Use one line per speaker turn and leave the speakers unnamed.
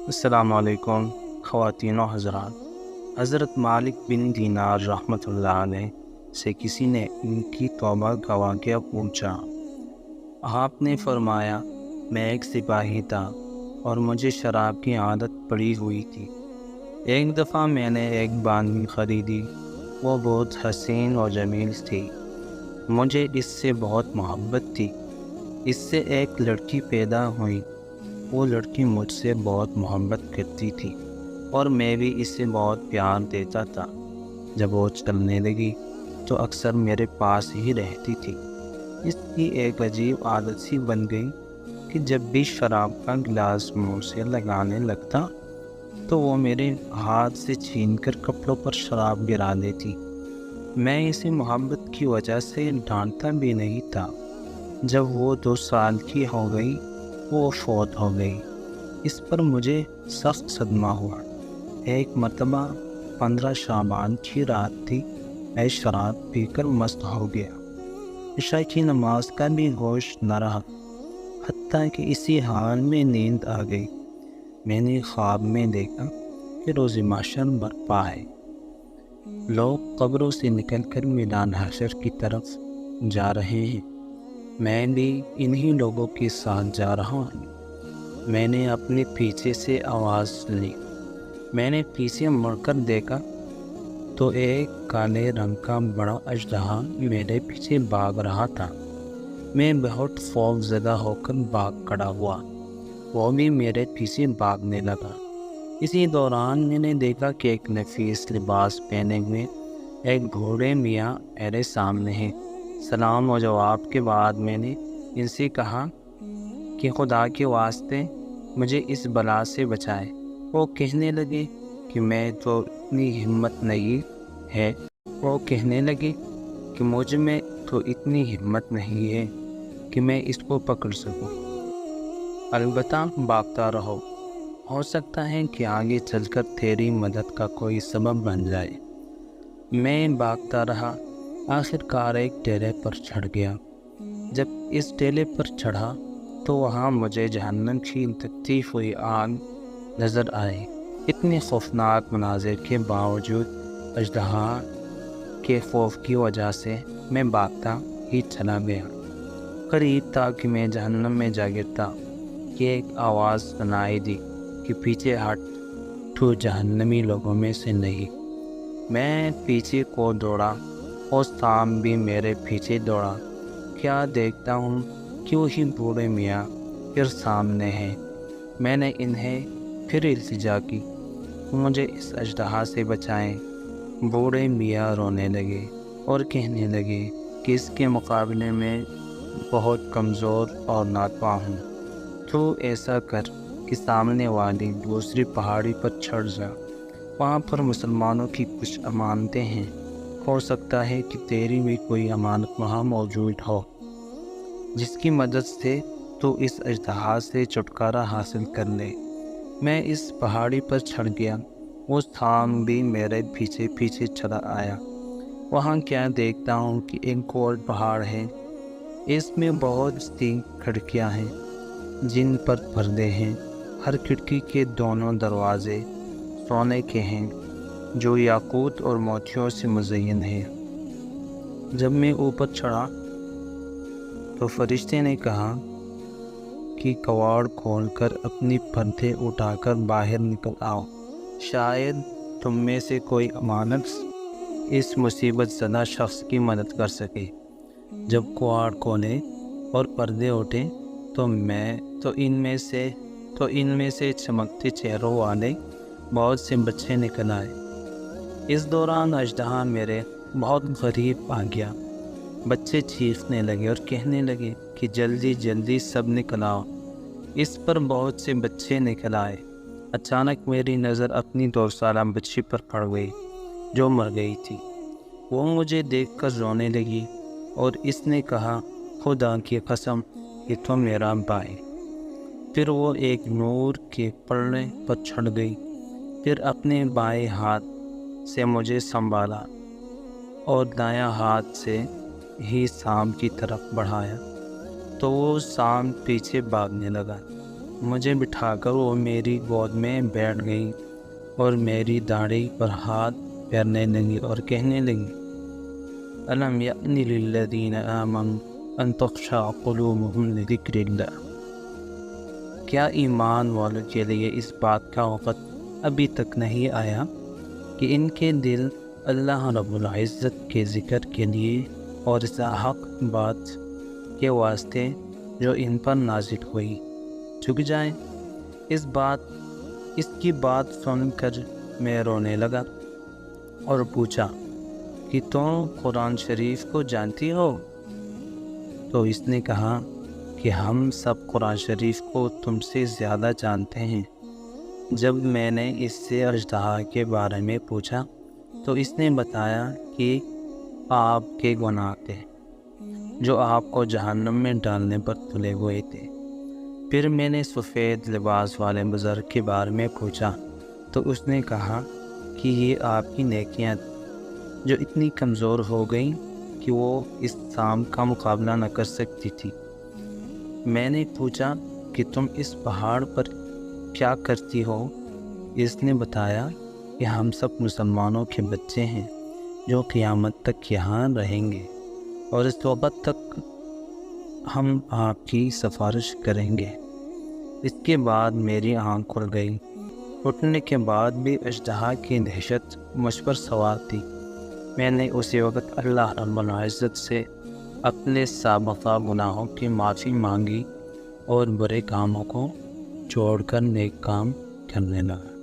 السلام علیکم خواتین و حضرات۔ حضرت مالک بن دینار رحمۃ اللہ علیہ سے کسی نے ان کی توبہ کا واقعہ پوچھا۔ آپ نے فرمایا، میں ایک سپاہی تھا اور مجھے شراب کی عادت پڑی ہوئی تھی۔ ایک دفعہ میں نے ایک باندھی خریدی، وہ بہت حسین اور جمیل تھی۔ مجھے اس سے بہت محبت تھی۔ اس سے ایک لڑکی پیدا ہوئی، وہ لڑکی مجھ سے بہت محبت کرتی تھی اور میں بھی اسے بہت پیار دیتا تھا۔ جب وہ چلنے لگی تو اکثر میرے پاس ہی رہتی تھی۔ اس کی ایک عجیب عادت سی بن گئی کہ جب بھی شراب کا گلاس منہ سے لگانے لگتا تو وہ میرے ہاتھ سے چھین کر کپڑوں پر شراب گرا دیتی۔ میں اسے محبت کی وجہ سے ڈانٹتا بھی نہیں تھا۔ جب وہ 2 سال کی ہو گئی وہ فوت ہو گئی۔ اس پر مجھے سخت صدمہ ہوا۔ ایک مرتبہ 15 شعبان کی رات تھی، میں شراب پی کر مست ہو گیا۔ عشاء کی نماز کا بھی ہوش نہ رہا، حتیٰ کہ اسی حال میں نیند آ گئی۔ میں نے خواب میں دیکھا کہ روز محشر برپا ہے، لوگ قبروں سے نکل کر میدان حشر کی طرف جا رہے ہیں۔ میں بھی انہی لوگوں کے ساتھ جا رہا ہوں۔ میں نے اپنے پیچھے سے آواز سنی۔ میں نے پیچھے مڑ کر دیکھا تو ایک کالے رنگ کا بڑا اژدہا میرے پیچھے بھاگ رہا تھا۔ میں بہت خوف زدہ ہو کر بھاگ کھڑا ہوا، وہ بھی میرے پیچھے بھاگنے لگا۔ اسی دوران میں نے دیکھا کہ ایک نفیس لباس پہنے ہوئے ایک بوڑھے میاں میرے سامنے ہیں۔ سلام و جواب کے بعد میں نے ان سے کہا کہ خدا کے واسطے مجھے اس بلا سے بچائے۔ وہ کہنے لگے کہ میں تو اتنی ہمت نہیں ہے کہ مجھ میں تو اتنی ہمت نہیں ہے کہ میں اس کو پکڑ سکوں۔ البتہ بھاگتا رہو، ہو سکتا ہے کہ آگے چل کر تیری مدد کا کوئی سبب بن جائے۔ میں بھاگتا رہا، آخر کار ایک ٹیلے پر چڑھ گیا۔ جب اس ٹیلے پر چڑھا تو وہاں مجھے جہنم کی دھکتی ہوئی آگ نظر آئی۔ اتنے خوفناک مناظر کے باوجود اژدہا کے خوف کی وجہ سے میں بھاگتا ہی چلا گیا۔ قریب تھا کہ میں جہنم میں جا گرتا کہ ایک آواز سنائی دی کہ پیچھے ہٹ، تو جہنمی لوگوں میں سے نہیں۔ میں پیچھے کو دوڑا اور سام بھی میرے پیچھے دوڑا۔ کیا دیکھتا ہوں کہ وہی بوڑھے میاں پھر سامنے ہیں۔ میں نے انہیں پھر التجا کی، مجھے اس اژدہا سے بچائیں۔ بوڑھے میاں رونے لگے اور کہنے لگے کہ اس کے مقابلے میں بہت کمزور اور ناتواں ہوں۔ تو ایسا کر کہ سامنے والی دوسری پہاڑی پر چڑھ جا، وہاں پر مسلمانوں کی کچھ امانتیں ہیں، ہو سکتا ہے کہ تیری بھی کوئی امانت وہاں موجود ہو جس کی مدد سے تو اس اژدہا سے چھٹکارا حاصل کر لے۔ میں اس پہاڑی پر چڑھ گیا، وہ سام بھی میرے پیچھے پیچھے چلا آیا۔ وہاں کیا دیکھتا ہوں کہ ایک گول پہاڑ ہے، اس میں بہت سی کھڑکیاں ہیں جن پر پردے ہیں۔ ہر کھڑکی کے دونوں دروازے سونے کے ہیں جو یاقوت اور موتیوں سے مزین ہیں۔ جب میں اوپر چڑھا تو فرشتے نے کہا کہ کواڑ کھول کر اپنی پردے اٹھا کر باہر نکل آؤ، شاید تم میں سے کوئی امانت اس مصیبت زدہ شخص کی مدد کر سکے۔ جب کواڑ کھولے اور پردے اٹھے تو ان میں سے چمکتے چہروں والے بہت سے بچے نکل آئے۔ اس دوران اژدہا میرے بہت قریب آ گیا۔ بچے چیخنے لگے اور کہنے لگے کہ جلدی جلدی سب نکل آؤ۔ اس پر بہت سے بچے نکل آئے۔ اچانک میری نظر اپنی 2 سالہ بچی پر پڑ گئی جو مر گئی تھی۔ وہ مجھے دیکھ کر رونے لگی اور اس نے کہا، خدا کی قسم یہ تو میرا بھائی۔ پھر وہ ایک نور کے پلڑے پر چڑھ گئی، پھر اپنے بائیں ہاتھ سے مجھے سنبھالا اور دایاں ہاتھ سے ہی سام کی طرف بڑھایا تو وہ سام پیچھے بھاگنے لگا۔ مجھے بٹھا کر وہ میری گود میں بیٹھ گئی اور میری داڑھی پر ہاتھ پھیرنے لگی اور کہنے لگی الم یأن للذین آمنوا ان تخشع قلوبهم لذکر اللہ، کیا ایمان والوں کے لیے اس بات کا وقت ابھی تک نہیں آیا کہ ان کے دل اللہ رب العزت کے ذکر کے لیے اور اس حق بات کے واسطے جو ان پر نازل ہوئی جھک جائیں؟ اس کی بات سن کر میں رونے لگا اور پوچھا کہ تم قرآن شریف کو جانتی ہو؟ تو اس نے کہا کہ ہم سب قرآن شریف کو تم سے زیادہ جانتے ہیں۔ جب میں نے اس سے اژدہا کے بارے میں پوچھا تو اس نے بتایا کہ آپ کے گناہ تھے جو آپ کو جہنم میں ڈالنے پر تلے ہوئے تھے۔ پھر میں نے سفید لباس والے بزرگ کے بارے میں پوچھا تو اس نے کہا کہ یہ آپ کی نیکیاں تھیں جو اتنی کمزور ہو گئیں کہ وہ اس سام کا مقابلہ نہ کر سکتی تھی۔ میں نے پوچھا کہ تم اس پہاڑ پر کیا کرتی ہو؟ اس نے بتایا کہ ہم سب مسلمانوں کے بچے ہیں جو قیامت تک یہاں رہیں گے اور اس وقت تک ہم آپ کی سفارش کریں گے۔ اس کے بعد میری آنکھ کھل گئی۔ اٹھنے کے بعد بھی اژدہا کی دہشت مجھ پر سوار تھی۔ میں نے اسی وقت اللہ رب العزت سے اپنے سابقہ گناہوں کی معافی مانگی اور برے کاموں کو چھوڑ کر نیک کام کرنے لگا۔